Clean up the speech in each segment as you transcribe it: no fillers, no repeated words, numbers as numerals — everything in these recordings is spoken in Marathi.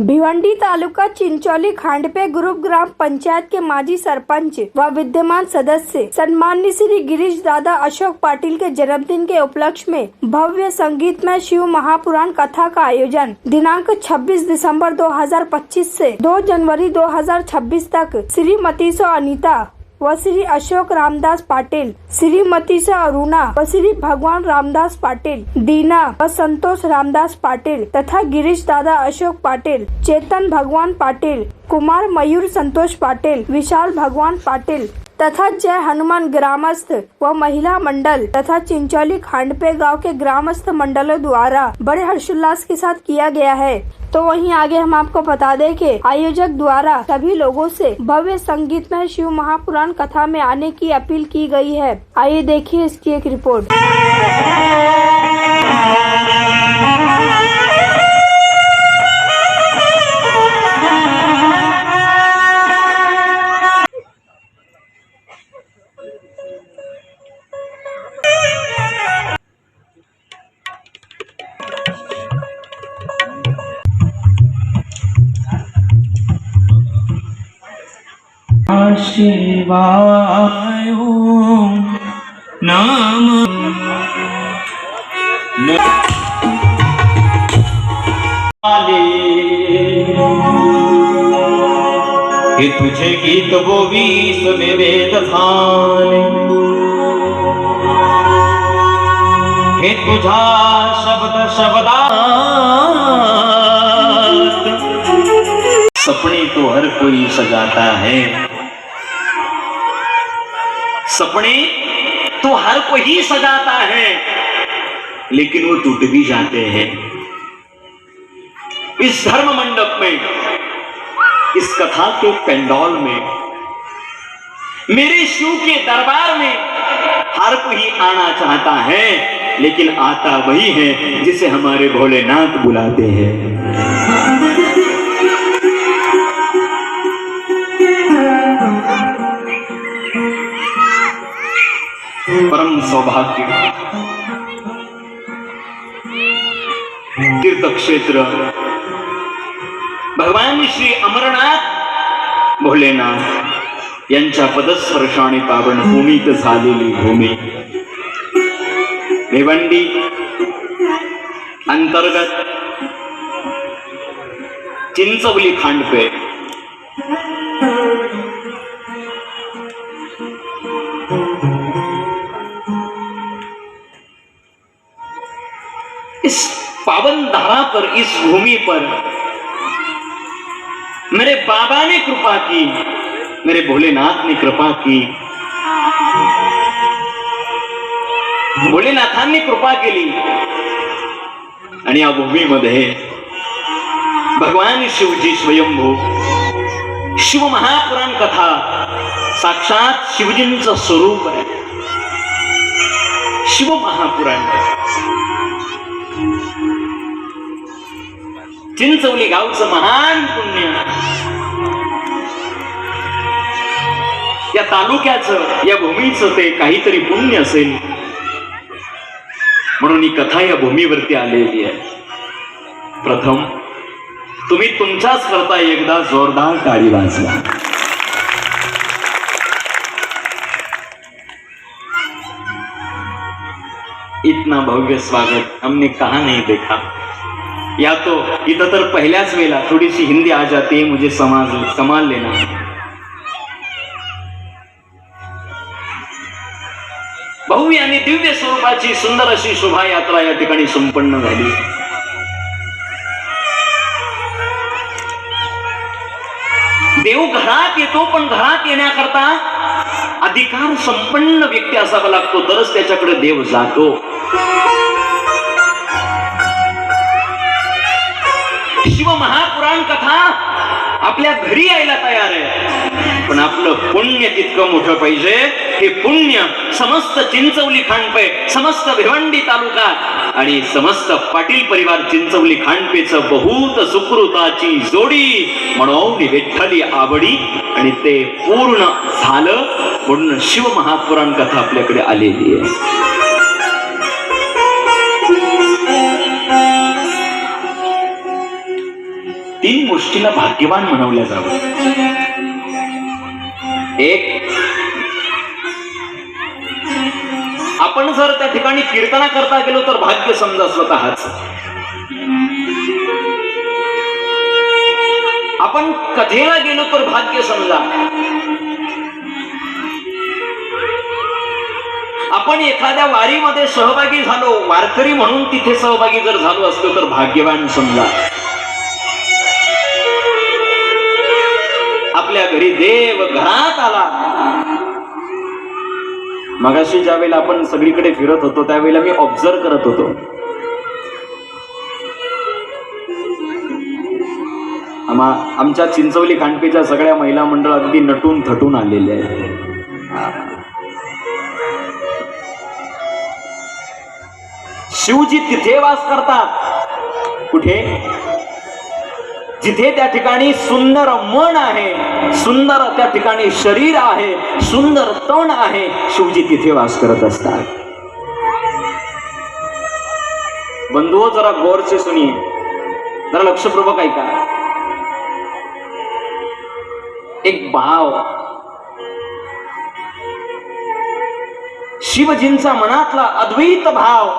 भिवंडी तालुका चिंचोली खांडपे ग्रुप ग्राम पंचायत के माजी सरपंच व विद्यमान सदस्य सम्माननीय श्री गिरीश दादा अशोक पाटिल के जन्मदिन के उपलक्ष्य में भव्य संगीतमय शिव महापुराण कथा का आयोजन दिनांक 26 दिसंबर 2025 से 2 जनवरी 2026 तक श्रीमती सो अनीता व श्री अशोक रामदास पाटिल, श्रीमती से अरुणा व श्री भगवान रामदास पाटिल, दीना व संतोष रामदास पाटिल तथा गिरीश दादा अशोक पाटिल, चेतन भगवान पाटिल, कुमार मयूर संतोष पाटिल, विशाल भगवान पाटिल तथा जय हनुमान ग्रामस्थ व महिला मंडल तथा चिंचोली खांडपे गांव के ग्रामस्थ मंडलों द्वारा बड़े हर्षोल्लास के साथ किया गया है। तो वहीं आगे हम आपको बता दें कि आयोजक द्वारा सभी लोगों से भव्य संगीतमय शिव महापुराण कथा में आने की अपील की गई है। आइए देखिए इसकी एक रिपोर्ट। शिवाय ओम नमः हे तुझे गीत वो वीस में वेद झाले, हे तुझा शब्द शब्दात सपने तो हर कोई सजाता है, सपने तो हर कोई सजाता है लेकिन वो टूट भी जाते हैं। इस धर्म मंडप में, इस कथा के पेंडॉल में, मेरे शिव के दरबार में हर कोई आना चाहता है लेकिन आता वही है जिसे हमारे भोलेनाथ बुलाते हैं। परम सौभाग्य तीर्थ क्षेत्र भगवान श्री अमरनाथ भोलेनाथ यांच्या पदस्पर्शाने पावन भूमीत झालेली भूमी भिवंडी अंतर्गत चिंचोली खांडपे इस पावन धारा पर, इस भूमि पर मेरे बाबा ने कृपा की, मेरे भोलेनाथ ने कृपा की, भोलेनाथांनी कृपा केली आणि या भूमीमध्ये भगवान शिवजी स्वयंभू शिव महापुराण कथा साक्षात शिवजींचं स्वरूप आहे। शिव महापुराण चिंचोली गावचं महान पुण्य, या तालुक्याचं, या भूमीचं ते काहीतरी पुण्य असेल म्हणून ही कथा या भूमीवरती आलेली आहे। प्रथम तुम्ही तुमच्याच करता एकदा जोरदार टाळी वाजवा। इतना भव्य स्वागत हमने कहा नहीं देखा। या तो इधर तर पहल्याच वेळेला थोडीशी हिंदी आ जाती है, मुझे संभाल लेना। भव्य आणि दिव्य स्वरूपाची सुंदर अशी शोभायात्रा या ठिकाणी संपन्न झाली। देव घरात येतो, पण घरात येण्याकरता अधिकार संपन्न व्यक्ती असावा लागतो, तरच त्याच्याकडे देव जातो। शिव महापुराण कथा आपल्या घरी यायला तयार आहे, पण आपलं पुण्य तितकं मोठं पाहिजे। हे पुण्य समस्त चिंचोली खांडपे, समस्त भिवंडी तालुका आणि समस्त पाटील परिवार चिंचोली खांडपेचं बहुत सुकृताची जोडी म्हणून विठ्ठली आवडी आणि ते पूर्ण झालं म्हणून शिव महापुराण कथा आपल्याकडे आलेली आहे। तीन गोष्टीला भाग्यवान म्हणवल्या जावं. एक, आपण जर त्या ठिकाणी कीर्तना करता गेलो तर भाग्य समजा स्वतःच. आपण कथेला गेलो तर भाग्य समजा. आपण एखाद्या वारीमध्ये सहभागी झालो, वारकरी म्हणून तिथे सहभागी जर झालो असतो तर भाग्यवान समजा. आपल्या घरी देव घरात आला. मगाशी ज्या वेळेला आपण सगळीकडे फिरत होतो त्यावेळेला मी ऑब्झर्व करत होतो, आमच्या चिंचवली खांडपेच्या सगळ्या महिला मंडळ अगदी नटून थटून आलेले आहेत. शिवजी तिथे वास करतात. कुठे? जिथे त्या ठिकाणी सुंदर मन आहे, सुंदर त्या ठिकाणी शरीर आहे, सुंदर तन आहे, शिवजी तिथे वास करत असतात. बंधुओं, जरा गौर से सुनिए, जरा लक्षपूर्वक ऐका. एक भाव, शिवजींचा मनातला अद्वैत भाव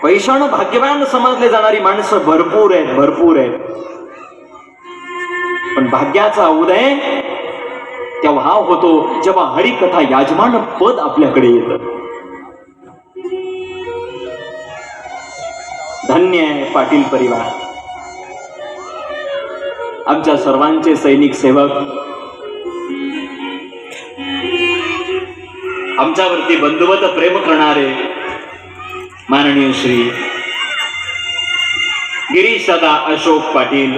पैशानं भाग्यवान समजले जाणारी माणसं भरपूर आहेत, भरपूर आहेत. पण भाग्याचा उदय तेव्हा होतो जेव्हा हरिकथा याजमान पद आपल्याकडे येतं. धन्य आहे पाटील परिवार, आमच्या सर्वांचे सैनिक सेवक, आमच्यावरती बंधुवत प्रेम करणारे माननीय श्री गिरीश दादा अशोक पाटील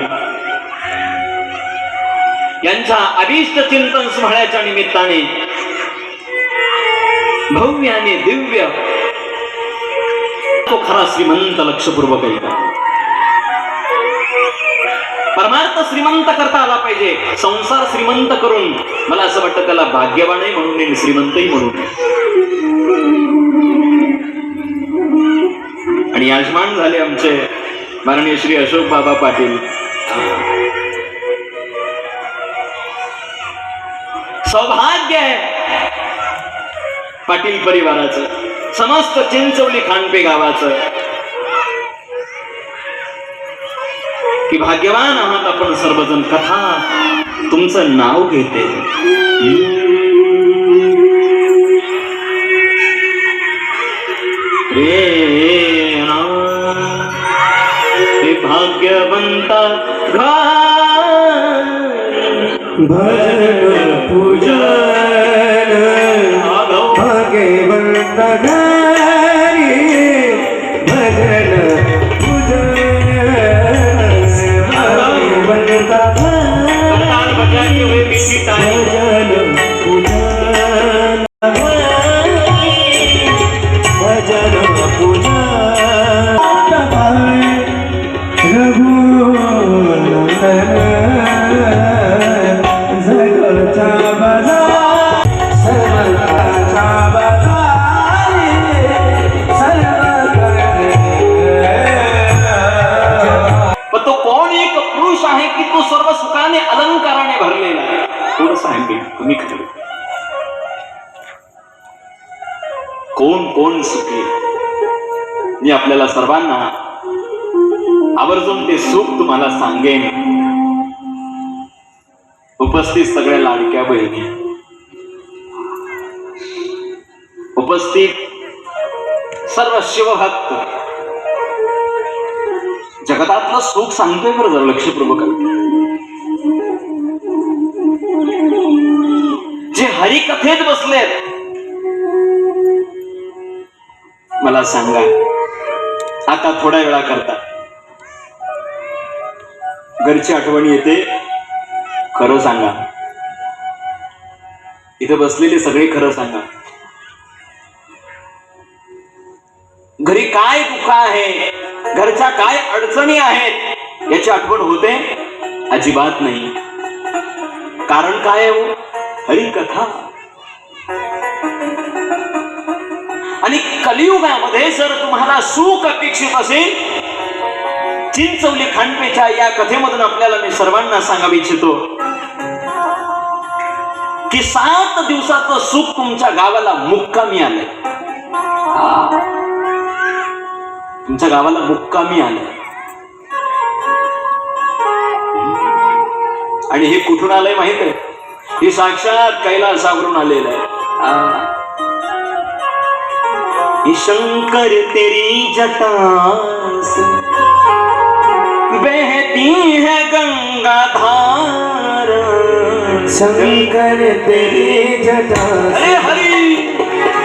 यांच्या अभीष्ट चिंतन सोहळ्याच्या निमित्ताने भव्य आणि दिव्य तो खरा श्रीमंत, लक्षपूर्वक ऐका, परमार्थ श्रीमंत करता आला पाहिजे. संसार श्रीमंत करून मला असं वाटतं त्याला भाग्यवानही म्हणून येईल, श्रीमंतही म्हणून. आणि यजमान झाले आमचे माननीय श्री अशोक बाबा पाटील. सौभाग्य आहे पाटील परिवाराचं, समस्त चिंचवली खांडपे गावाचं, की भाग्यवान आहात आपण सर्वजण. कथा तुमचं नाव घेते. भाग्यवंता भजन पूजन भाग्यवंत घरी भजन पूजन भाग्यवंत भजन पूजन भजन पूजन सर्व सुखाने अलंकाराने भरलेला आहे. थोडं सांगेल तुम्ही खरं, कोण कोण सुखी. मी आपल्याला सर्वांना आवर्जून ते सुख तुम्हाला सांगेन. उपस्थित सगळ्या लाडक्या बहिणी, उपस्थित सर्व शिवभक्त, जगतातलं सुख सांगतोय बरं, जर लक्षपूर्वक जे हरिकथेत बसलेत, मला सांगा आता थोड्या वेळा करता घरची आठवण येते? खरं सांगा, इथे बसलेले सगळे खरं सांगा, घरी काय दुःख आहे, घरच्या काय अडचणी आहेत याची आठवण होते? अजिबात नाही. कारण काय हो? हरिकथा. आणि कलियुगामध्ये जर तुम्हाला सुख अपेक्षित असेल, चिंचवली खांडपेच्या या कथेमधून आपल्याला मी सर्वांना सांगावं इच्छितो की 7 दिवसाचं सुख तुमच्या गावाला मुक्कामी आलंय. तुमच्या गावाला मुक्कामी आलंय. आणि हे कुठून आलंय माहित आहे? हे साक्षात कैलासावरून आलेलं आहे. शंकर तेरी जटा से बहती है गंगा धार. शंकर तेरी जटा अरे हरी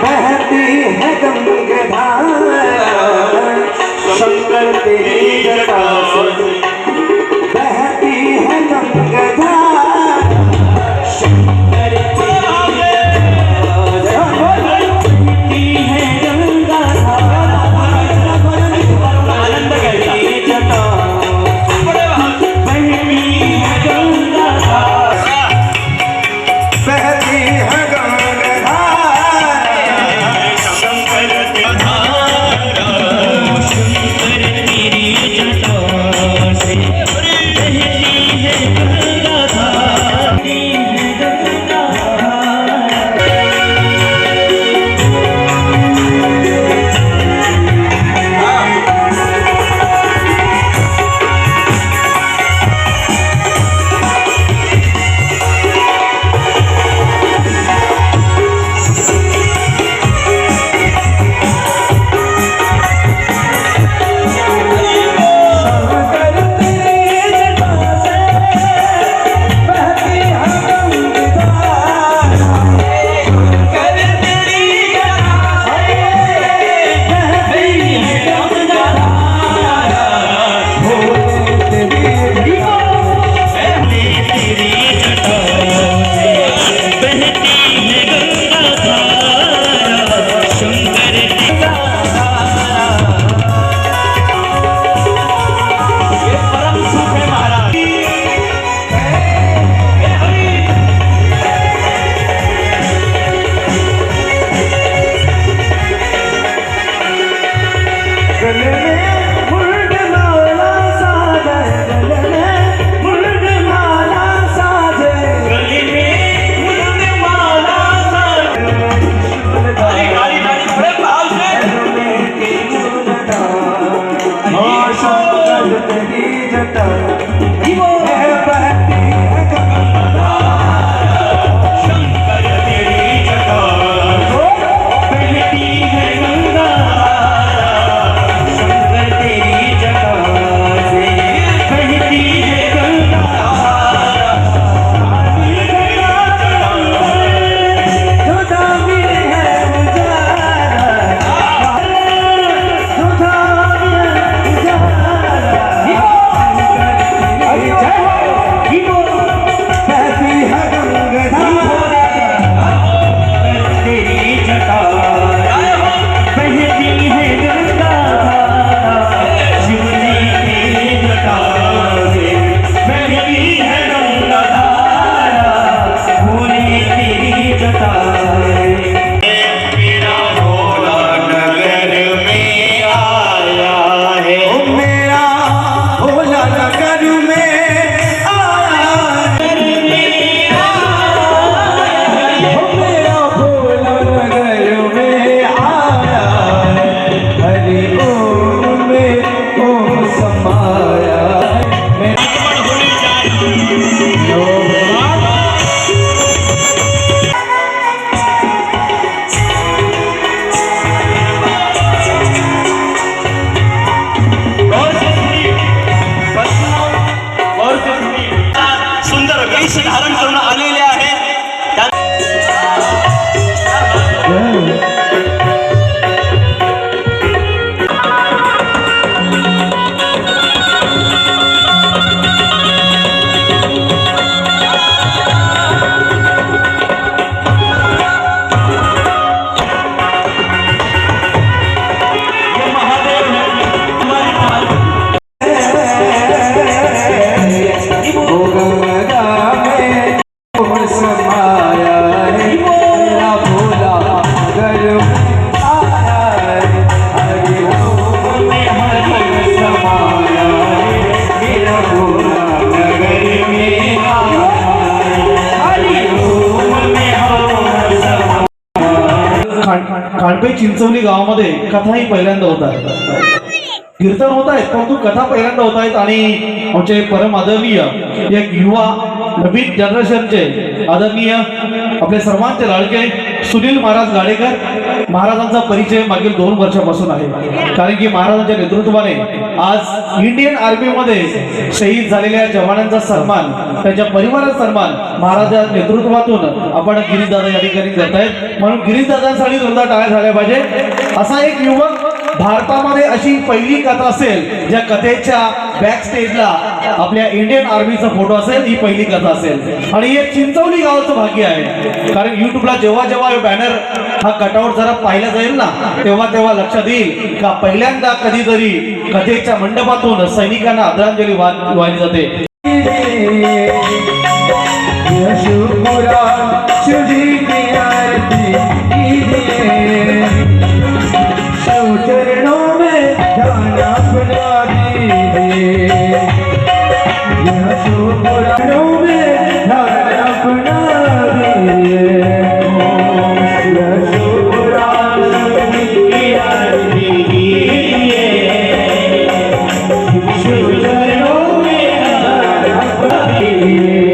बहती है गंगा धार. शंकर तेरी जटा से बहती है गंगा धार. शंकर आनंद घ्यायचा. बहती है गंगा धार. शंकर खांडपे चिंचवली गावामध्ये कथाही पहिल्यांदा होत आहे. कीर्तन होत आहेत परंतु कथा पहिल्यांदा होत आहेत. आणि आमचे परम आदरणीय एक युवा नवीन जनरेशनचे आदरणीय आपले सर्वांचे लाडके सुनील महाराज गाडेकर महाराजांचा परिचय मागील 2 वर्षापासून आहे. कारण की महाराजांच्या नेतृत्वाने आज इंडियन आर्मीमध्ये शहीद झालेल्या जवानांचा सन्मान, त्यांच्या परिवाराचा सन्मान महाराजांच्या नेतृत्वातून आपण गिरीशदादा या ठिकाणी करतायत. म्हणून गिरीशदादांसाठी जोरदार टाळ्या झाल्या पाहिजे. असा एक युवक भारतामध्ये अशी पहिली कथा असेल ज्या कथेच्या बॅक स्टेजला आपल्या इंडियन आर्मीचा फोटो असेल, ही पहिली कथा असेल. आणि हे चिंचवली गावाचं भाग्य आहे. कारण युट्यूबला जेव्हा जेव्हा बॅनर हा कटआउट जरा पाहिला जाईल ना तेव्हा तेव्हा लक्षात येईल का पहिल्यांदा कधीतरी कथेच्या मंडपातून सैनिकांना आदरांजली वाहिली जाते. यशोपुरा तुझी की आरती कीजिए, शिव चरणों में ध्यान अपना दीजिए, यशोपुरा चरणों में ध्यान अपना दीजिए, यशोपुरा तुझी की आरती कीजिए, शिव चरणों में ध्यान अपना दीजिए.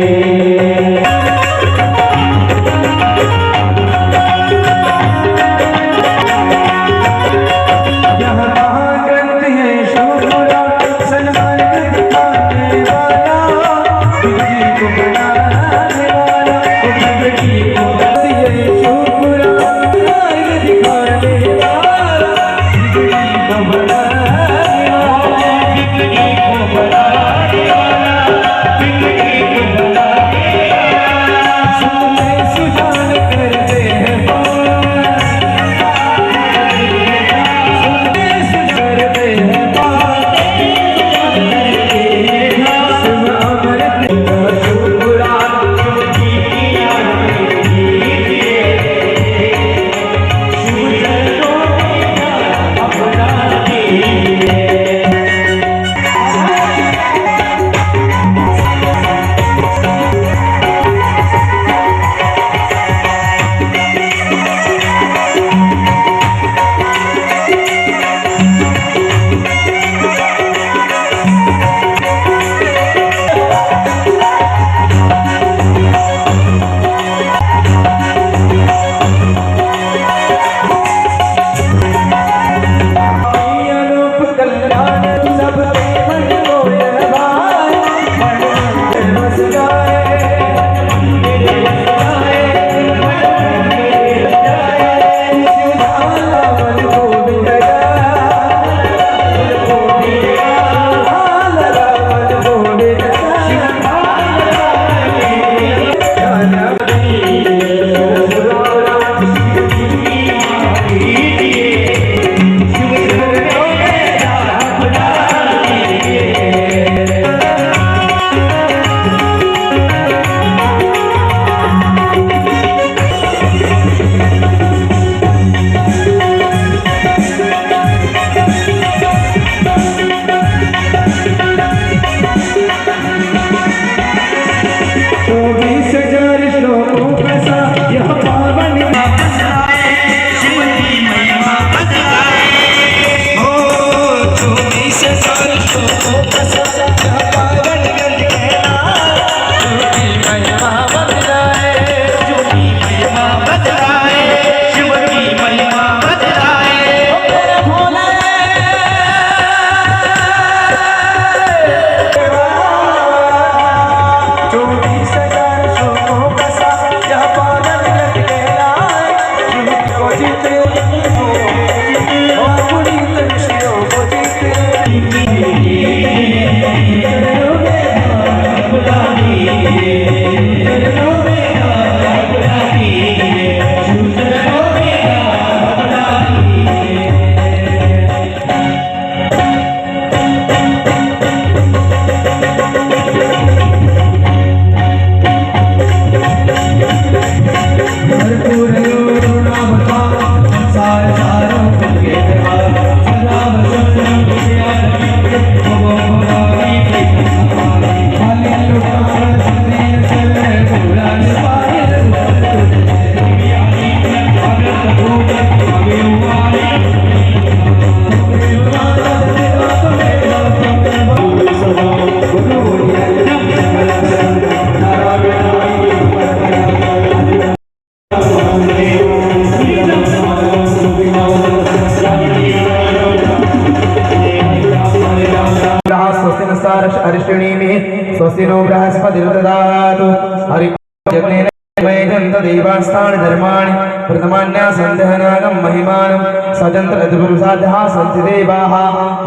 वर्षिणीमिः स्वस्ति नो बृहस्पतिर्ददातु हरिजनेन मयजन्त देवास्तानि धर्माणि प्रथमान्या सन्देहनागं महिमानं सजन्त्रपुरुषाद्यः सन्ति देवाः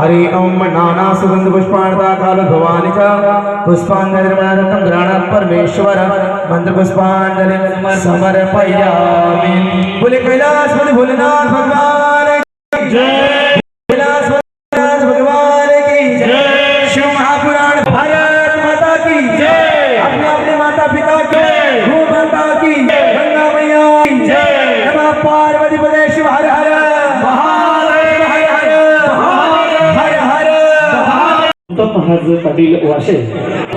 हरि ओं नाना सुगन्धपुष्पाणता कालभवानि च पुष्पाञ्जलिर्मणदत्तं ग्रहणात् परमेश्वर मन्त्रपुष्पाञ्जलिं समर्पयामि। बोले कैलासपति भोलेनाथ भगवान की जय, कैलासपति भगवान की जय, शिव महापुराण भारत माता की जय, अपने अपने माता पिता की भू माता की गंगा मैया की जय, नमः पार्वती पते शिव हर हर महादेव हर हर हर हर। उत्तम महाराज पाटील वाशे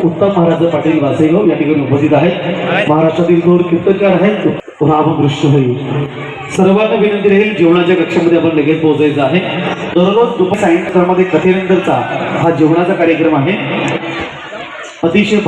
उत्तम महाराज पाटील वासेगाव या ठिकाणी उपस्थित आहेत। महाराष्ट्रातील दोन कीर्तनकार आहेत रामदृश्य होईल। सर्वांना विनंती राहील जेवणाच्या कक्षामध्ये आपण लगेच पोहोचायचं आहे। दररोज दुपारी सायंकाळमध्ये कथेनंतरचा हा जेवणाचा कार्यक्रम आहे। अतिशय